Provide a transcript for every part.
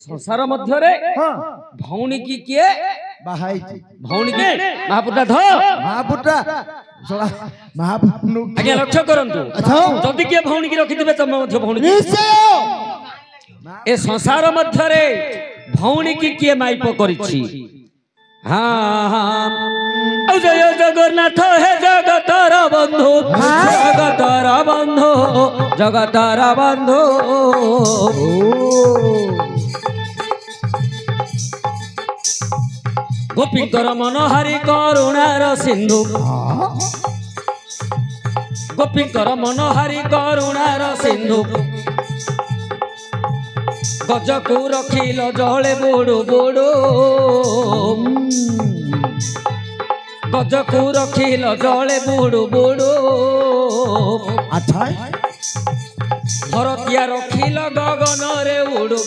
संसार मध्य रे भौणी की किए बाहाई भौणी की महापुटा ध महापुटा सोला महापुनु आज्ञा लक्ष्य करंतु जदि के भौणी की रखिथिबे तमे मध्य भौणी ए संसार मध्य रे भौणी की किए माइप करिछि हाँ हाँ जय जगन्नाथ हे जगतर बंधु जगतर बंधु जगतर बंधु गोपीकर मनोहारी करुणार सिंधु गोपीकर मनोहारी करुणार सिंधु गजकू रखिल जले बुड़ू बुड़ू गजकू रखिल जले बुड़ू बुड़ू अच्छा भरतिया रखिल गगन रे उड़ू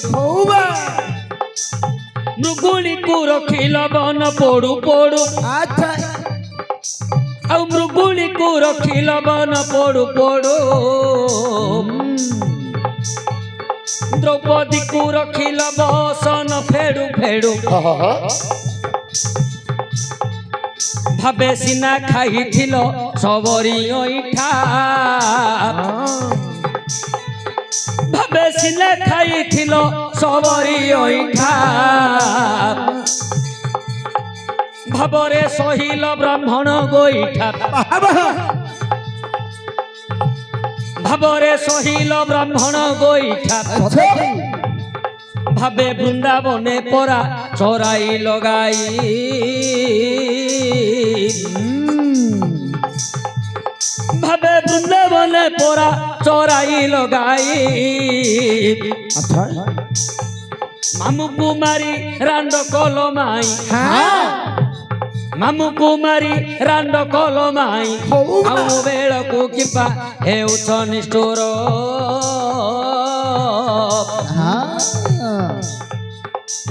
मृगुणी को रखिल बन पोड़ू पोड़ू अच्छा आ मृगुणी को रखिल बन पोड़ू पोड़ू द्रौपदी को रखिल बसन फेड़ू फेड़ू भावे सिना खाई सबरी इठा भावे सिना खाई सबरी इठा भावरे सहिल ब्राह्मण गोईठा भावरे सहिल ब्राह्मण गोईठा भावे वृंदावने परा चराई लगाई भावे वृंदावने परा चराई लगाई मामू कुमारी रांड कलमाई मामू कुमारी रांड कलमाई आउ बेल को कृपा हेउछ निष्ठुर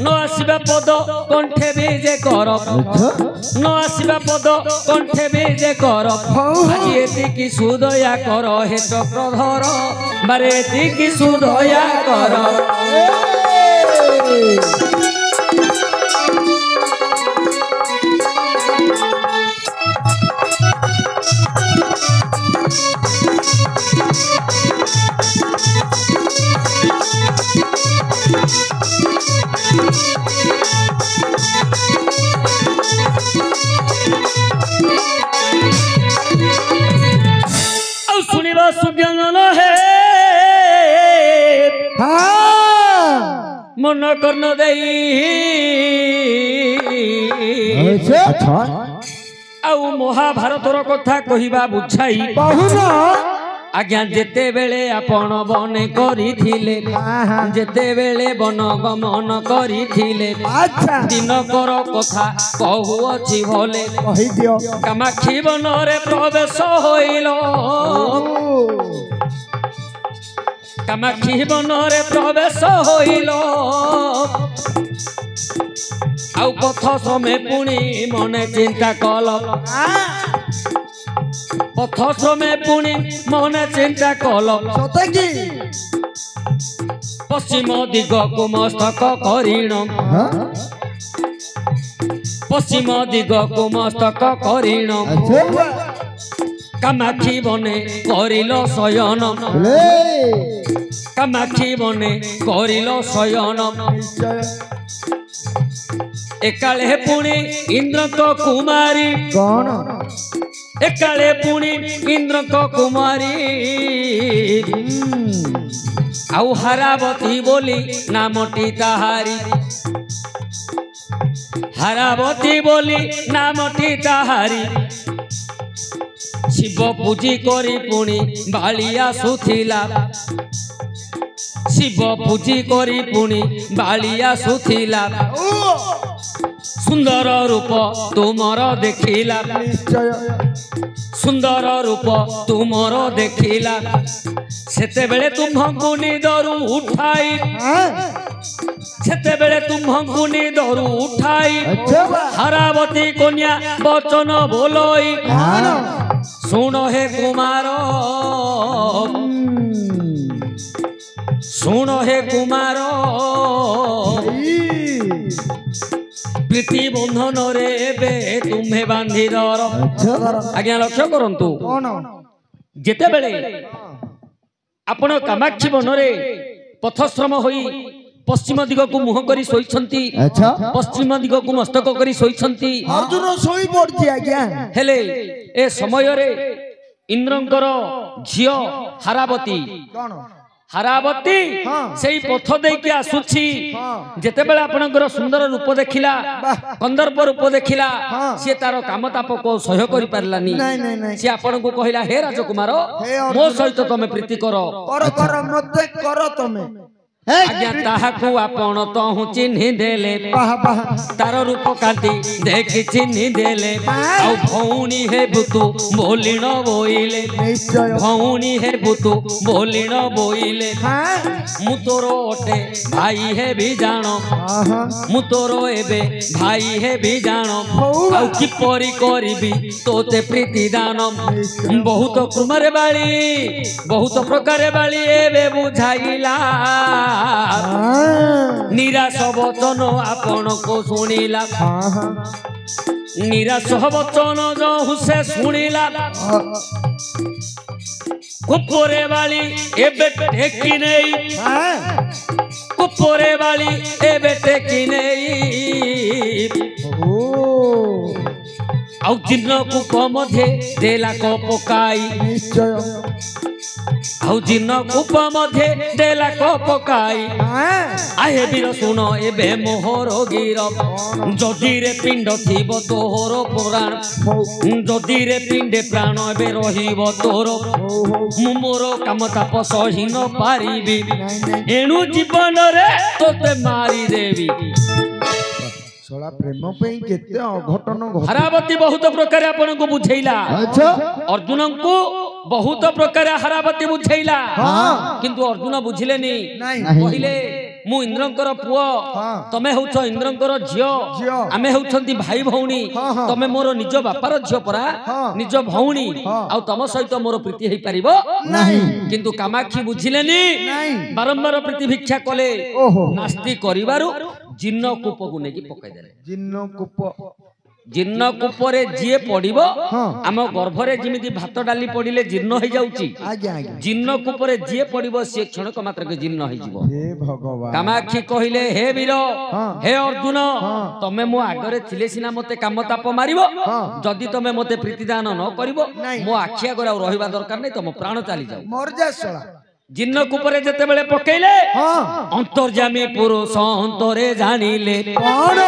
न आसवा पद कंठे बीजे कर न आसवा पद कंठे बीजे कर आज एतिकी सुदया कर हे चक्रधर बारे एतिकी सुदया कर सुनिबा सुज्ञान है मन कर्ण देई आउ महाभारतर कथा कहिबा बुझाई आज्ञा जेते बेले आपण बने करिथिले जेते बेले वन गमन करिथिले दिनकर कथा कहुअछि भले कहि दियो कामाक्षी वन रे प्रवेश होइल कामाक्षी वन रे प्रवेश होइल आउ पथ समय पुणी मने चिंता कल पथ समय पुणी मने चिंता कल पश्चिम दिग को मस्तक करिण पश्चिम दिग को मस्तक करिण कामाक्षी बने करिल शयन कामाक्षी बने करिल शयन एकाले पुणी इंद्र को कुमारी कौन एकाले पुणी इंद्र को कुमारी आउ हारावती बोली नामटी ताहारी हारावती बोली नामटी ताहारी शिव पूजी करी पुणी बालिया सुथिला शिव पूजी करी पुणी बालिया सुथिला सुंदर रूप तुमर देखिला सुंदर रूप तुमर देखिला सेते बेले तुम्हंकु निदरु उठाई सेते बेले तुम्हंकु निदरु उठाई हारावती कन्या वचन बोलई सुन हे कुमार सुन हे कुमार प्रीति बंधन रे बे तुम्हें बांधी दर आज्ञा लक्ष्य करंतु कौन जेते बेले आपण कामाक्षी बनरे पथश्रम होई पश्चिम दिग को मुह करी सोईछंती अच्छा पश्चिम दिग को मस्तक करी सोईछंती अर्जुन सोई पड़छि आज्ञा हेले ए समय रे इंद्रंकर झियो हारावती कौन हारावती हाँ। सेई पथ देकी आसुछि हाँ। जेते बेले आपनकर सुंदर रूप देखिला वाह। कंदर्प रूप देखिला हाँ। से तार काम ताप को सह्य करि पारलानी नहीं नहीं नहीं से आपन को कहिला हे राजकुमार हे अर्जुन। मो सहित तमे प्रीति करो कर मते कर तमे आज्ञा ताहाकू आपण तहु चिन्हि देले बाह बाह तार रूप कांति देखि चिन्हि देले आउ भौणी हे बुतु बोलिण बोइले निश्चय भौणी हे बुतु बोलिण बोइले हां मु तोर ओटे भाई हे भी जान हां मु तोर एबे भाई हे भी जान हौ। आउ किपरि करिबी तोते प्रीति दान बहुत कुमार बाली बहुत प्रकार बाली एबे बुझाइला निराश वचन आपण को सुनिला निराश वचन जो से सुनिला कुपोरे वाली एबे टेकी नहीं कुपोरे वाली एबे टेकी नहीं आउ जिन्न कूप मध्ये देला को पकाई निश्चय आउ जिन्न कूप मध्ये देला को पकाई आहे वीर सुन एबे मोहर गिर जदि रे पिंड थिब तोहर प्राण जदि रे पिंडे प्राण एबे रहिब तोर मु मोर काम ताप सही न पारिबी एणु जीवन रे तोते मारी देवी सोला प्रेम पे केते अघटन घट हरावती बहुत प्रकार आपन को बुझैला अच्छा अर्जुन को बहुत प्रकार हरावती बुझैला हाँ। किंतु अर्जुन बुझिले नी नहीं। कहिले मु इंद्रंकर पुओ हाँ। तमे होछ इंद्रंकर झियो झियो। आमे होछंती भाई भौणी हाँ, हाँ। तमे मोर निज बापार झियो परा हाँ। निज भौणी हाँ। आ तम सहित मोर प्रीति हेई परिबो नहीं किंतु कामाक्षी बुझिले नी नहीं। बारंबार प्रीति भिक्षा कले ओहो। नास्ति करिवारु जिन्न कूप को नेकी पकाई देले जिन्न कूप जीर्ण कूपरे जीए पड़िबो हाँ। आम गर्भरे जिमिति भात डाली पड़िले जीर्ण हो जाउची आज्ञा आज्ञा जीर्ण कूपरे जीए पड़िबो से क्षणक मात्र के जीर्ण हो जिवो हे भगवान कामाक्षी कहिले हे वीर हाँ। हे अर्जुन हाँ। तमे मो आगरे थिले सिना मते काम ताप मारिबो हाँ। जदि तमे मते प्रीतिदान न करिबो नहीं। मो आखि आगरे आ रहिबा दरकार नै तम प्राण चाली जाऊ मर जा सोला जीर्ण कूपरे जते बेले पकेइले हाँ अंतर्जामी पुरुष अंतरे जानिले कौन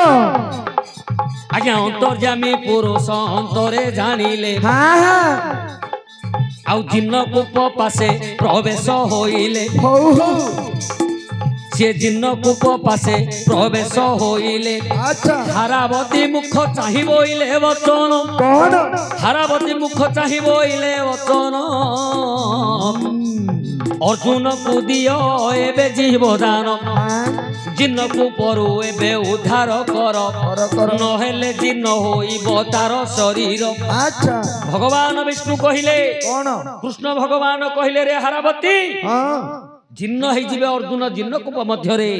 आज्ञा अंतर्जामी पुरुष अंतरे जानिले हाँ हाँ आउ जीर्ण कूप पासे प्रवेश होइले हो हो से जीर्ण कूप पासे प्रवेश होइले अच्छा हारावती मुख चाहि बोइले वचन कौन हारावती मुख चाहि बोइले वचन अर्जुन को दियो एबे जीवदान जीर्ण कूपरु एबे उद्धार कर कर नहेले जीर्ण होइबो तार शरीर अच्छा भगवान विष्णु कहिले कौन कृष्ण भगवान कहिले रे हारावती हाँ जीर्ण होइजिबे अर्जुन जीर्ण कूप मध्यरे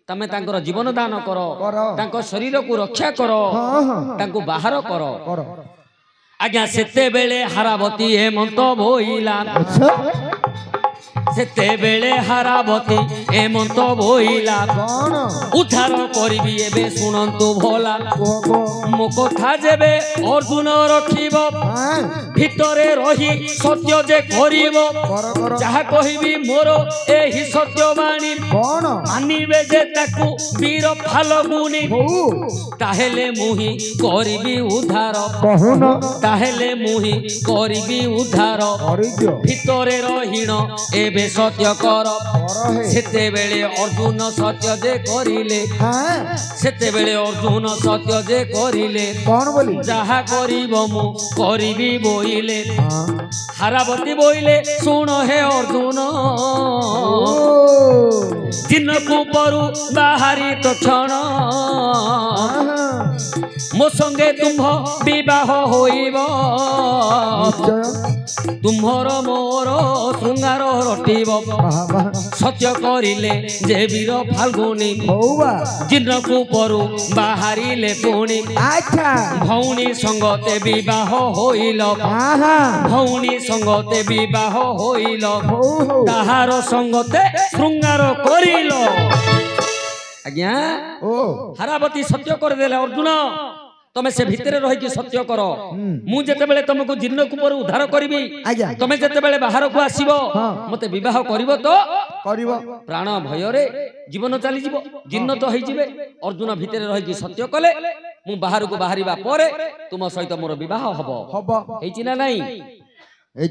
तमे तांकर जीवन दान करो करो। तांको शरीर को रक्षा करो हाँ हाँ तांको बाहर करो कर आज्ञा सेते बेले हारावती हेमंत बोइला अच्छा सेते बेले हारावती हेमंत बोइला कौन उद्धार करिबी एबे सुनंतु भोला को मो कथा जेबे अर्जुन रखिबो हाँ भितरे रही सत्य जे करिबो कर जहा कहिबी मोर एही सत्य बाणी कौन मानिबे जे ताकू वीर फालगुनी हो ताहेले मुही करिबी उद्धार कहून ताहेले मुही करिबी उद्धार हरिद्य भितरे रहीण एबे सत्य कर कर है सेते बेले अर्जुन सत्य जे करिले हाँ सेते बेले अर्जुन सत्य जे करिले कौन बोली जाहा करिबो मु करिबी बोइले हाँ हारावती बोइले सुन हे अर्जुन जीर्ण कूपरु बाहारी तो क्षण ମୋ ସଙ୍ଗେ ତୁମ୍ଭ ବିବାହ ହୋଇବ ନିଶ୍ଚୟ ତୁମ୍ଭର ମୋର ଶୃଙ୍ଗାର ରଟିବ ସତ୍ୟ କରିଲେ ଯେ ବୀର ଫାଲ୍ଗୁନି ହଉ ବା ଜିନକୁ ପରୁ ବାହାରିଲେ ପୁଣି ଆଚ୍ଛା ଭଉଣୀ ସଙ୍ଗତେ ବିବାହ ହୋଇଲ ଆହା ଭଉଣୀ ସଙ୍ଗତେ ବିବାହ ହୋଇଲ ହଉ ହଉ ତାହାର ସଙ୍ଗତେ ଶୃଙ୍ଗାର କରିଲ ଆଜ୍ଞା ଓ ହାରାବତୀ ସତ୍ୟ କରିଦେଲେ ଅର୍ଜୁନ ତମେ ସେ ଭିତରେ ରହିକି ସତ୍ୟ କର ମୁଁ ଯେତେବେଳେ ତମକୁ ଜିନକୁପରୁ ଉଦ୍ଧାର କରିବି ଆଜ୍ଞା ତମେ ଯେତେବେଳେ ବାହାରକୁ ଆସିବ ହଁ। ମତେ ବିବାହ କରିବ ତ କରିବ ପ୍ରାଣ ଭୟରେ ଜୀବନ ଚାଲିଯିବ ଜିନ୍ନ ତ ହେଇଯିବେ ଅର୍ଜୁନ ଭିତରେ ରହିକି ସତ୍ୟ କଲେ ମୁଁ ବାହାରକୁ ବାହାରିବା ପରେ ତୁମ ସହିତ ମୋର ବିବାହ ହବ ହବ ହେଇଛି ନା ନାଇଁ ଏଇ